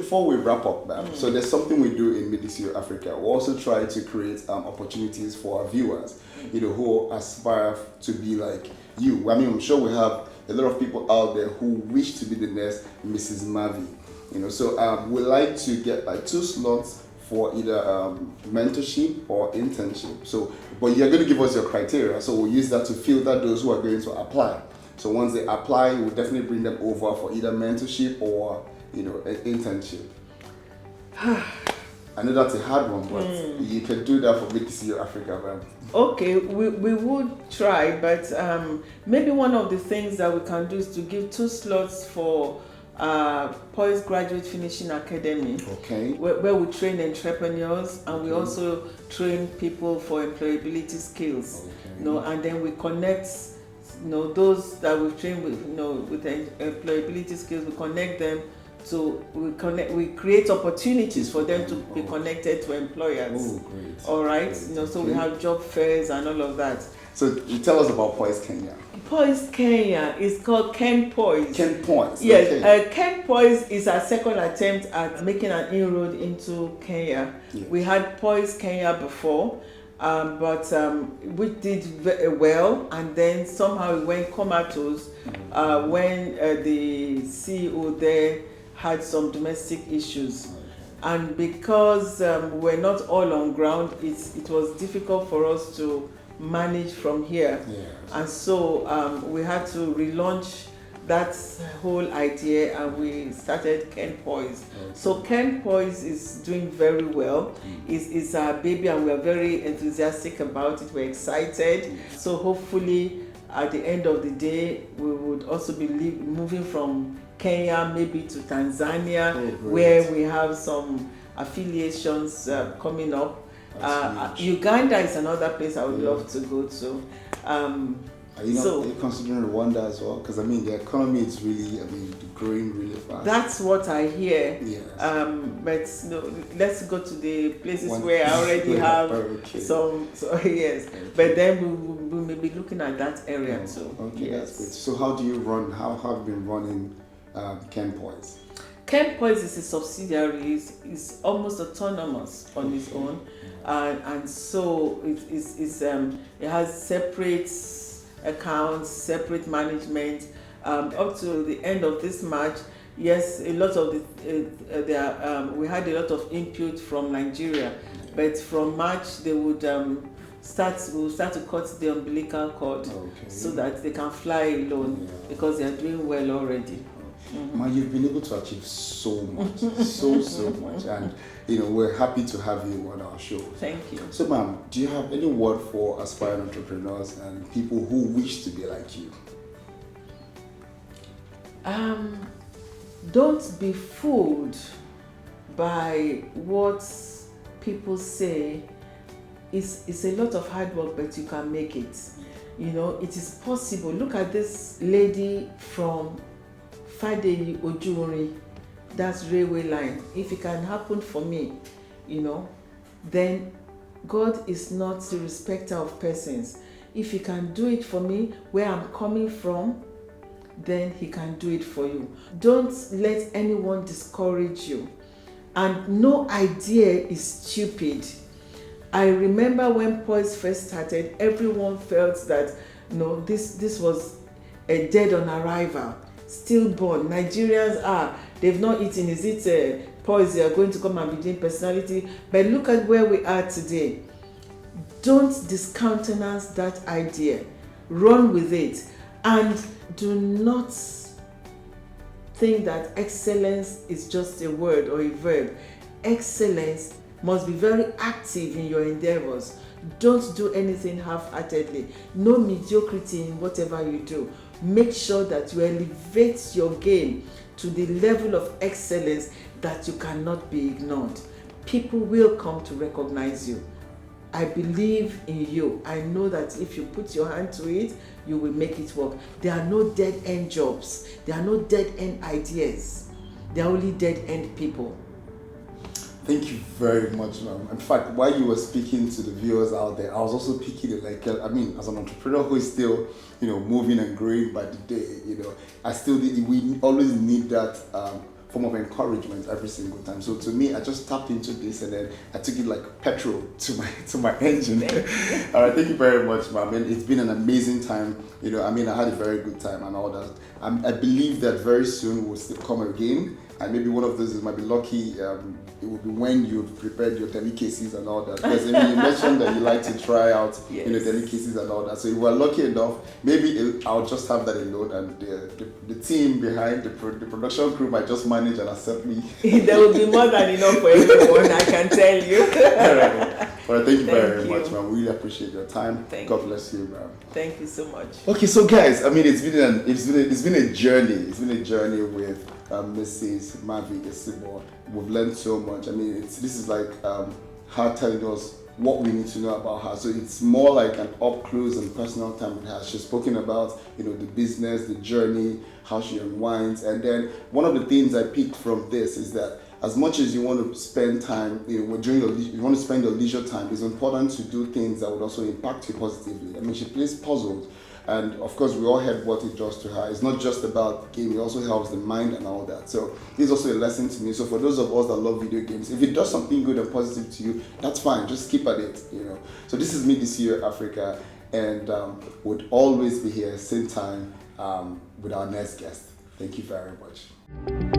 before we wrap up, so there's something we do in Medisio Africa. We also try to create opportunities for our viewers, who aspire to be like you. I mean, I'm sure we have a lot of people out there who wish to be the next Mrs. Mavi. So we like to get like 2 slots for either mentorship or internship. So, but you're going to give us your criteria, so we'll use that to filter those who are going to apply. So once they apply, we'll definitely bring them over for either mentorship or an internship. I know that's a hard one, but you can do that for Medisio Africa, man. Okay, we would try, but maybe one of the things that we can do is to give 2 slots for Poise Graduate Finishing Academy. Okay. Where we train entrepreneurs and we also train people for employability skills. Okay. And then we connect those that we've trained with with employability skills, we connect them we create opportunities for them to be connected to employers. Oh, great. All right. Great. So we have job fairs and all of that. So you tell us about Poise Kenya. Poise Kenya is called Ken Poise. Ken Poise. Yes, okay. Ken Poise is our second attempt at making an inroad into Kenya. Yes. We had Poise Kenya before, but we did very well, and then somehow it went comatose when the CEO there had some domestic issues. Okay. And because we're not all on ground, it was difficult for us to manage from here. Yes. And so we had to relaunch that whole idea, and we started Ken Poise. Okay. So Ken Poise is doing very well. It's our baby, and we're very enthusiastic about it. We're excited. So hopefully at the end of the day, we would also be moving from Kenya maybe to Tanzania, where we have some affiliations coming up. Uganda is another place I would love to go to. Are you considering Rwanda as well? Because the economy is really, growing really fast. That's what I hear. Yes. But let's go to the places where I already have some. So yes. Okay. But then we may be looking at that area too. Okay, yes. That's great. So how do you run? How have you been running Ken Poise? Ken Poise is a subsidiary. Is almost autonomous on its own, and so it has separate accounts, separate management. Up to the end of this March, yes, a lot of we had a lot of input from Nigeria, but from March they would start to cut the umbilical cord, so that they can fly alone, because they are doing well already. Man, you've been able to achieve so much, so much, and we're happy to have you on our show. Thank you. So, ma'am, do you have any word for aspiring entrepreneurs and people who wish to be like you? Don't be fooled by what people say. It's a lot of hard work, but you can make it. It is possible. Look at this lady from Fadeyi Ojuri, that's railway line. If it can happen for me, then God is not the respecter of persons. If He can do it for me where I'm coming from, then He can do it for you. Don't let anyone discourage you. And no idea is stupid. I remember when Poise first started, everyone felt that this was a dead on arrival. Stillborn. Nigerians they've not eaten. Is it Poise they are going to come and be doing personality? But look at where we are today. Don't discountenance that idea. Run with it, and do not think that excellence is just a word or a verb. Excellence must be very active in your endeavors. Don't do anything half-heartedly. No mediocrity in whatever you do. Make sure that you elevate your game to the level of excellence that you cannot be ignored. People will come to recognize you. I believe in you. I know that if you put your hand to it, you will make it work. There are no dead-end jobs. There are no dead-end ideas. There are only dead-end people. Thank you very much, ma'am. In fact, while you were speaking to the viewers out there, I was also picking it as an entrepreneur who is still, moving and growing by the day, we always need that form of encouragement every single time. So to me, I just tapped into this, and then I took it like petrol to my engine. All right, thank you very much, ma'am. And it's been an amazing time. I had a very good time and all that. I believe that very soon we'll still come again. And maybe one of those might be lucky. It will be when you've prepared your delicacies and all that. Because you mentioned that you like to try out, delicacies and all that. So if we're lucky enough, maybe I'll just have that alone, and the team behind the production crew might just manage and accept me. There will be more than enough for everyone, I can tell you. All right, thank you very much, ma'am. We really appreciate your time. God bless you, ma'am. Thank you so much. Okay, so guys, it's been a journey. It's been a journey with Mrs. Mavi Esibo. We've learned so much. This is like her telling us what we need to know about her. So it's more like an up close and personal time with her. She's spoken about the business, the journey, how she unwinds, and then one of the things I picked from this is that as much as you want to spend time, you want to spend your leisure time, it's important to do things that would also impact you positively. She plays puzzles. And of course, we all heard what it does to her. It's not just about the game, it also helps the mind and all that. So this is also a lesson to me. So for those of us that love video games, if it does something good and positive to you, that's fine. Just keep at it, So this is Midis You Africa, and would always be here same time with our next guest. Thank you very much.